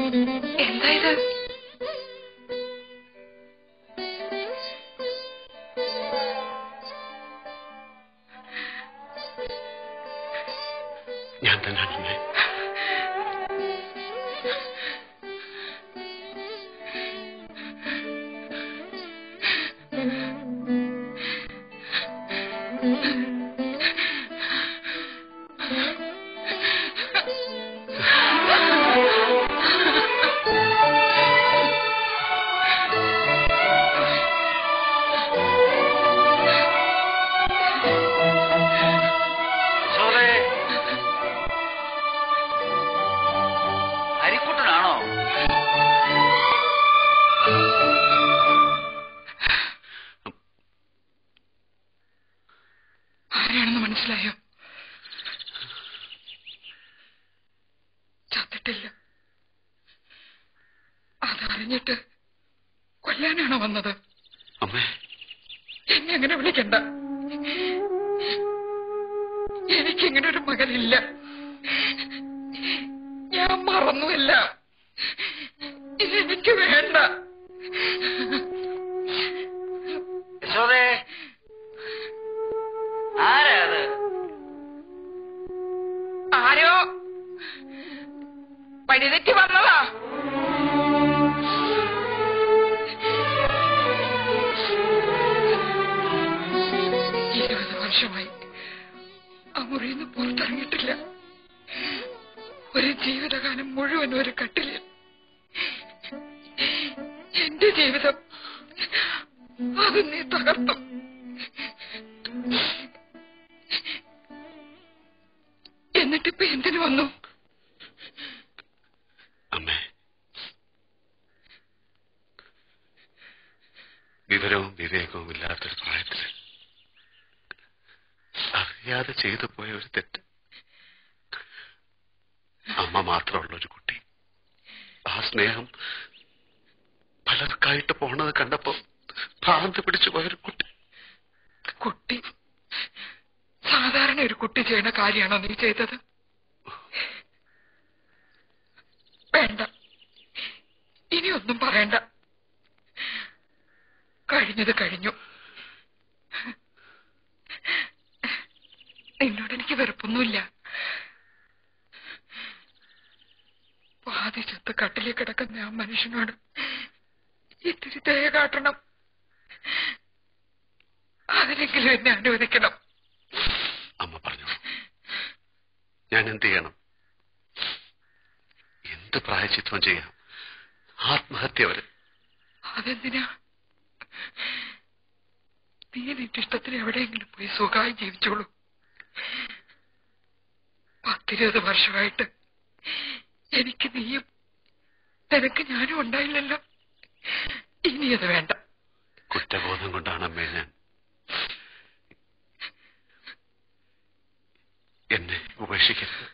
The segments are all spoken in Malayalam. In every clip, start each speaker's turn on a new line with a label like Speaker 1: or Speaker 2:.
Speaker 1: എന്താ ഇത്?
Speaker 2: ഞാൻ തന്നെയാണ്.
Speaker 1: ആരാണെന്ന് മനസ്സിലായോ? ചത്തിട്ടില്ല. അതറിഞ്ഞിട്ട് കൊല്ലാനാണോ വന്നത്? എന്നെ അങ്ങനെ വിളിക്കണ്ട. എനിക്കിങ്ങനെ ഒരു മകനില്ല. ഞാൻ മറന്നുമില്ല. ഇതെനിക്ക് വേണ്ട. ആരോ വഴിതെറ്റി വന്നതാ. 20 വർഷമായി ആ മുറിയിൽ നിന്ന് പുറത്തിറങ്ങിയിട്ടില്ല. ഒരു ജീവിതകാലം മുഴുവൻ ഒരു കട്ടിലിൽ. എന്റെ ജീവിതം അത് നീ തകർത്തു. എന്നിട്ടിപ്പോ എന്തിനു വന്നു?
Speaker 2: അമ്മേ, വിവരവും വിവേകവും ഇല്ലാത്തൊരു പ്രായത്തിൽ അറിയാതെ ചെയ്തു പോയ ഒരു തെറ്റ്. അമ്മ മാത്രമുള്ള ഒരു കുട്ടി, ആ സ്നേഹം പലർക്കായിട്ട് പോണത് കണ്ടപ്പോ ഭ്രാന്ത് പിടിച്ചു പോയൊരു കുട്ടി.
Speaker 1: കുട്ടി സാധാരണ ഒരു കുട്ടി ചെയ്യുന്ന കാര്യമാണോ നീ ചെയ്തത്? വേണ്ട, ഇനിയൊന്നും പറയണ്ട. കഴിഞ്ഞത് കഴിഞ്ഞു. നിന്നോട് എനിക്ക് വെറുപ്പൊന്നുമില്ല. വാദിച്ചത്ത് കട്ടിലേ കിടക്കുന്ന ആ മനുഷ്യനോട് ഇത്തിരി ദയ കാട്ടണം. അതിനെങ്കിലും എന്നെ അനുവദിക്കണം.
Speaker 2: അമ്മ പറഞ്ഞു, ഞാൻ എന്ത് ചെയ്യണം? എന്ത് പ്രായശ്ചിത്വം ചെയ്യാം? ആത്മഹത്യ വരെ.
Speaker 1: അതെന്തിനാ? നീ നിന്റെ ഇഷ്ടത്തിന് എവിടെയെങ്കിലും പോയി സുഖമായി ജീവിച്ചോളൂ. 10-20 വർഷമായിട്ട് എനിക്ക് നീയും നിനക്ക് ഞാനും ഉണ്ടായില്ലല്ലോ. ഇനി അത് വേണ്ട.
Speaker 2: കുറ്റബോധം കൊണ്ടാണ് അമ്മേ ഞാൻ എന്നെ ഉപേക്ഷിക്കരുത്.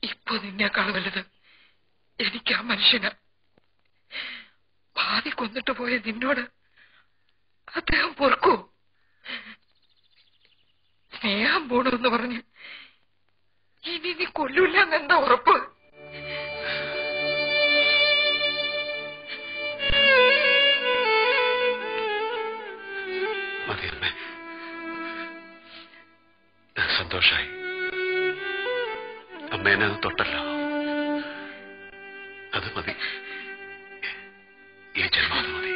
Speaker 1: ഇപ്പൊ നിന്നേക്കാൾ വലുത് എനിക്ക് ആ മനുഷ്യന്. പാതി കൊന്നിട്ട് പോയ നിന്നോട് അദ്ദേഹം പൊറുക്കൂ? സ്നേഹം പോണെന്ന് പറഞ്ഞ് ഇനി നീ കൊല്ലൂല്ല എന്നെന്താ ഉറപ്പ്?
Speaker 2: മതി അമ്മേ, സന്തോഷായി. അമ്മേനെ തൊട്ടല്ലോ, അത് മതി. ഈ ജന്മം അത് മതി.